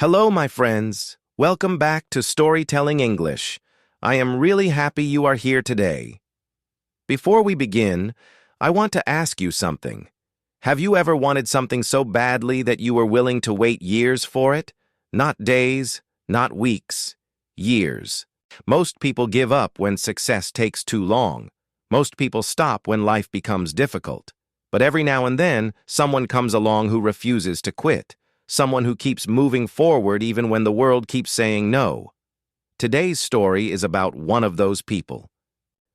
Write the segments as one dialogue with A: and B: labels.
A: Hello, my friends. Welcome back to Storytelling English. I am really happy you are here today. Before we begin, I want to ask you something. Have you ever wanted something so badly that you were willing to wait years for it? Not days, not weeks, years. Most people give up when success takes too long. Most people stop when life becomes difficult. But every now and then, someone comes along who refuses to quit. Someone who keeps moving forward even when the world keeps saying no. Today's story is about one of those people.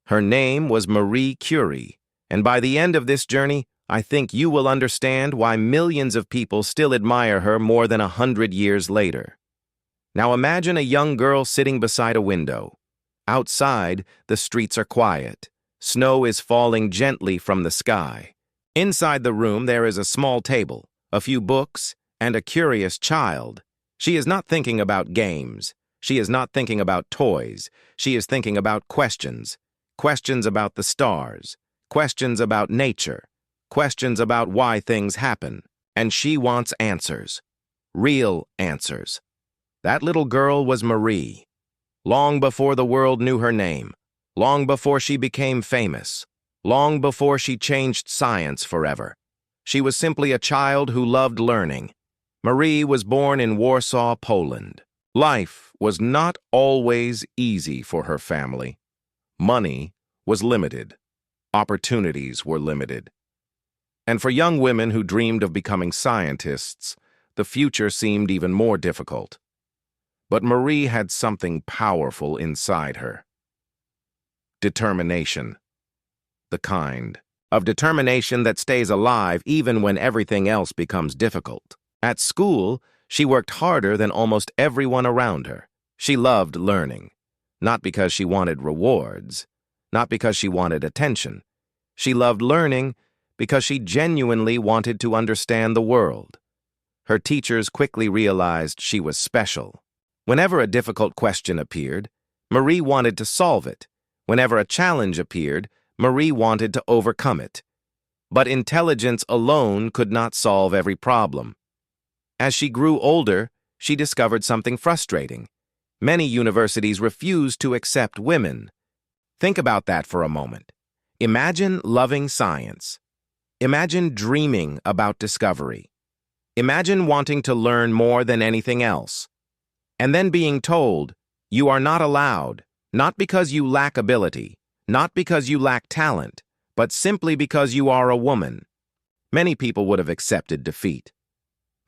A: Her name was Marie Curie, and by the end of this journey, I think you will understand why millions of people still admire her more than 100 years later. Now imagine a young girl sitting beside a window. Outside, the streets are quiet. Snow is falling gently from the sky. Inside the room, there is a small table, a few books, and a curious child. She is not thinking about games. She is not thinking about toys. She is thinking about questions. Questions about the stars. Questions about nature. Questions about why things happen. And she wants answers. Real answers. That little girl was Marie. Long before the world knew her name. Long before she became famous. Long before she changed science forever. She was simply a child who loved learning. Marie was born in Warsaw, Poland. Life was not always easy for her family. Money was limited. Opportunities were limited. And for young women who dreamed of becoming scientists, the future seemed even more difficult. But Marie had something powerful inside her. Determination. The kind of determination that stays alive even when everything else becomes difficult. At school, she worked harder than almost everyone around her. She loved learning, not because she wanted rewards, not because she wanted attention. She loved learning because she genuinely wanted to understand the world. Her teachers quickly realized she was special. Whenever a difficult question appeared, Marie wanted to solve it. Whenever a challenge appeared, Marie wanted to overcome it. But intelligence alone could not solve every problem. As she grew older, she discovered something frustrating. Many universities refused to accept women. Think about that for a moment. Imagine loving science. Imagine dreaming about discovery. Imagine wanting to learn more than anything else. And then being told, you are not allowed, not because you lack ability, not because you lack talent, but simply because you are a woman. Many people would have accepted defeat.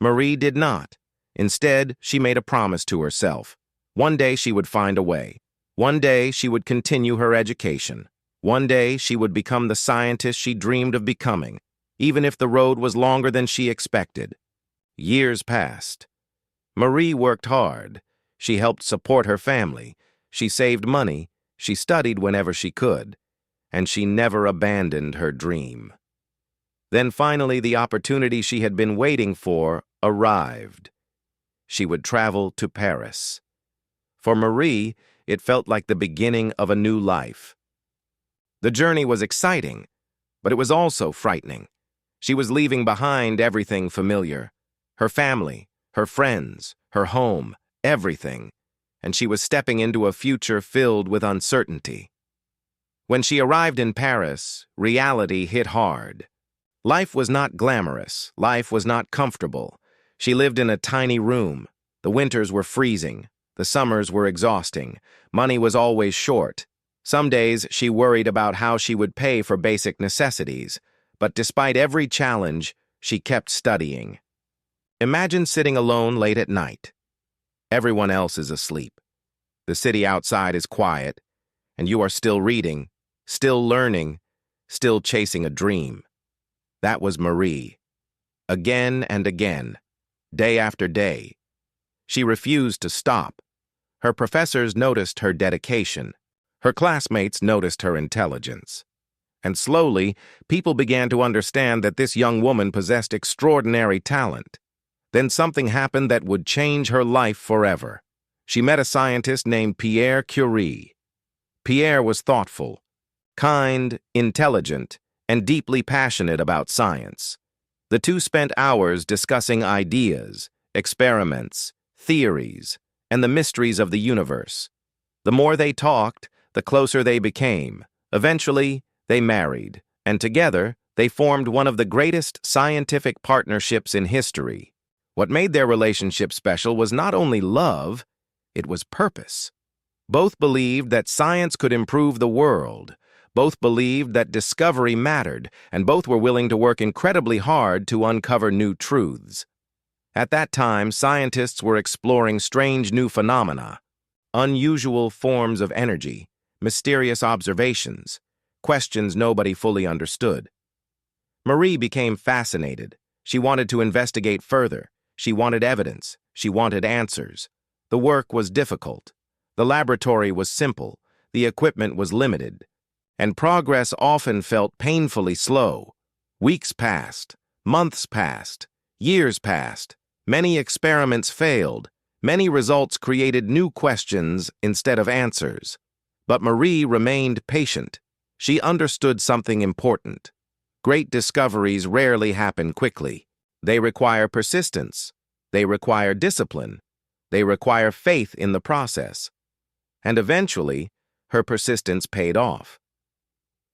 A: Marie did not. Instead, she made a promise to herself. One day she would find a way. One day she would continue her education. One day she would become the scientist she dreamed of becoming, even if the road was longer than she expected. Years passed. Marie worked hard. She helped support her family. She saved money. She studied whenever she could. And she never abandoned her dream. Then finally, the opportunity she had been waiting for arrived. She would travel to Paris. For Marie, it felt like the beginning of a new life. The journey was exciting, but it was also frightening. She was leaving behind everything familiar. Her family, her friends, her home, everything. And she was stepping into a future filled with uncertainty. When she arrived in Paris, reality hit hard. Life was not glamorous. Life was not comfortable. She lived in a tiny room. The winters were freezing. The summers were exhausting. Money was always short. Some days she worried about how she would pay for basic necessities. But despite every challenge, she kept studying. Imagine sitting alone late at night. Everyone else is asleep. The city outside is quiet, and you are still reading, still learning, still chasing a dream. That was Marie. Again and again, day after day. She refused to stop. Her professors noticed her dedication. Her classmates noticed her intelligence. And slowly, people began to understand that this young woman possessed extraordinary talent. Then something happened that would change her life forever. She met a scientist named Marie Curie. Pierre was thoughtful, kind, intelligent, and deeply passionate about science. The two spent hours discussing ideas, experiments, theories, and the mysteries of the universe. The more they talked, the closer they became. Eventually, they married, and together, they formed one of the greatest scientific partnerships in history. What made their relationship special was not only love, it was purpose. Both believed that science could improve the world. Both believed that discovery mattered, and both were willing to work incredibly hard to uncover new truths. At that time, scientists were exploring strange new phenomena, unusual forms of energy, mysterious observations, questions nobody fully understood. Marie became fascinated. She wanted to investigate further. She wanted evidence. She wanted answers. The work was difficult. The laboratory was simple. The equipment was limited. And progress often felt painfully slow. Weeks passed. Months passed. Years passed. Many experiments failed. Many results created new questions instead of answers. But Marie remained patient. She understood something important. Great discoveries rarely happen quickly. They require persistence. They require discipline. They require faith in the process. And eventually, her persistence paid off.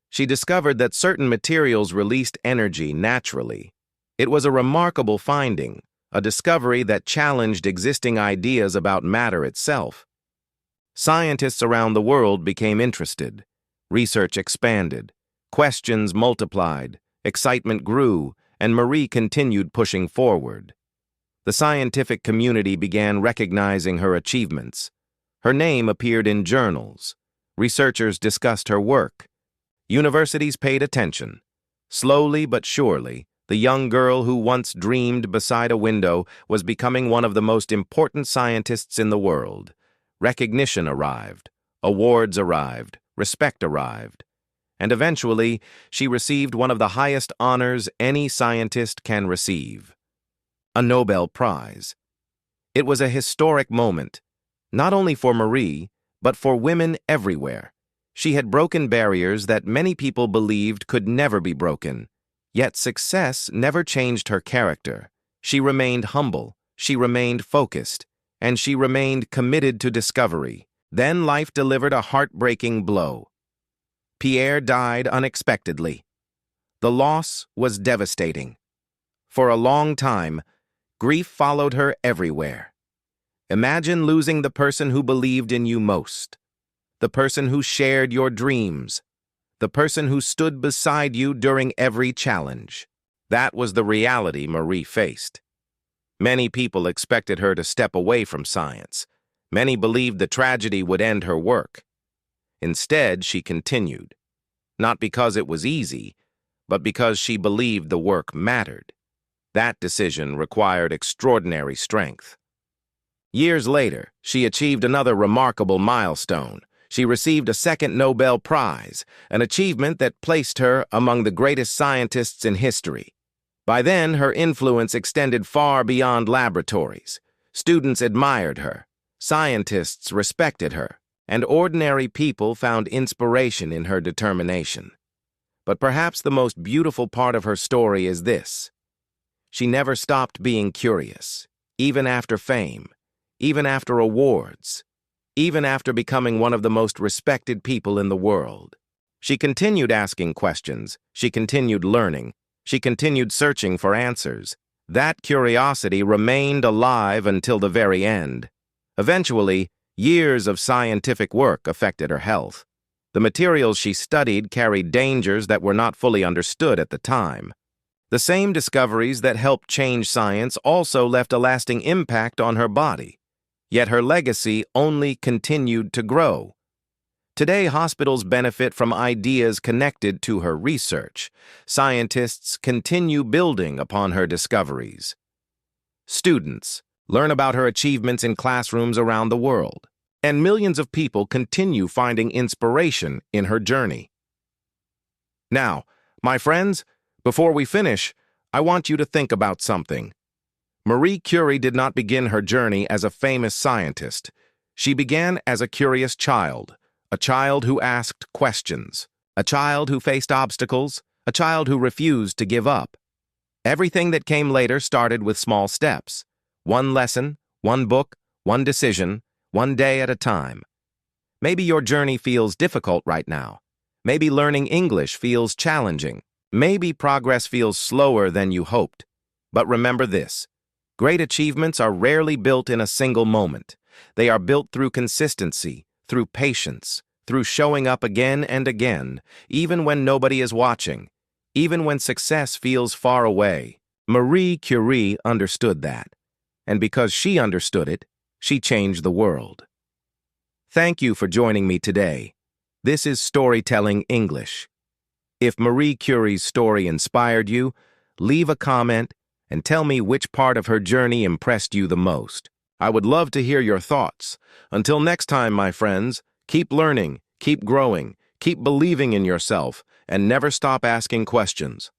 A: She discovered that certain materials released energy naturally. It was a remarkable finding, a discovery that challenged existing ideas about matter itself. Scientists around the world became interested. Research expanded. Questions multiplied. Excitement grew, and Marie continued pushing forward. The scientific community began recognizing her achievements. Her name appeared in journals. Researchers discussed her work. Universities paid attention. Slowly but surely, the young girl who once dreamed beside a window was becoming one of the most important scientists in the world. Recognition arrived. Awards arrived. Respect arrived. And eventually, she received one of the highest honors any scientist can receive: a Nobel Prize. It was a historic moment, not only for Marie, but for women everywhere. She had broken barriers that many people believed could never be broken. Yet success never changed her character. She remained humble, she remained focused, and she remained committed to discovery. Then life delivered a heartbreaking blow. Pierre died unexpectedly. The loss was devastating. For a long time, grief followed her everywhere. Imagine losing the person who believed in you most, the person who shared your dreams, the person who stood beside you during every challenge. That was the reality Marie faced. Many people expected her to step away from science. Many believed the tragedy would end her work. Instead, she continued, not because it was easy, but because she believed the work mattered. That decision required extraordinary strength. Years later, she achieved another remarkable milestone. She received a second Nobel Prize, an achievement that placed her among the greatest scientists in history. By then, her influence extended far beyond laboratories. Students admired her, scientists respected her, and ordinary people found inspiration in her determination. But perhaps the most beautiful part of her story is this: she never stopped being curious, even after fame, even after awards, even after becoming one of the most respected people in the world. She continued asking questions, she continued learning, she continued searching for answers. That curiosity remained alive until the very end. Eventually, years of scientific work affected her health. The materials she studied carried dangers that were not fully understood at the time. The same discoveries that helped change science also left a lasting impact on her body. Yet her legacy only continued to grow. Today, hospitals benefit from ideas connected to her research. Scientists continue building upon her discoveries. Students learn about her achievements in classrooms around the world, and millions of people continue finding inspiration in her journey. Now, my friends, before we finish, I want you to think about something. Marie Curie did not begin her journey as a famous scientist. She began as a curious child, a child who asked questions, a child who faced obstacles, a child who refused to give up. Everything that came later started with small steps. One lesson, one book, one decision, one day at a time. Maybe your journey feels difficult right now. Maybe learning English feels challenging. Maybe progress feels slower than you hoped. But remember this: great achievements are rarely built in a single moment. They are built through consistency, through patience, through showing up again and again, even when nobody is watching, even when success feels far away. Marie Curie understood that. And because she understood it, she changed the world. Thank you for joining me today. This is Storytelling English. If Marie Curie's story inspired you, leave a comment and tell me which part of her journey impressed you the most. I would love to hear your thoughts. Until next time, my friends, keep learning, keep growing, keep believing in yourself, and never stop asking questions.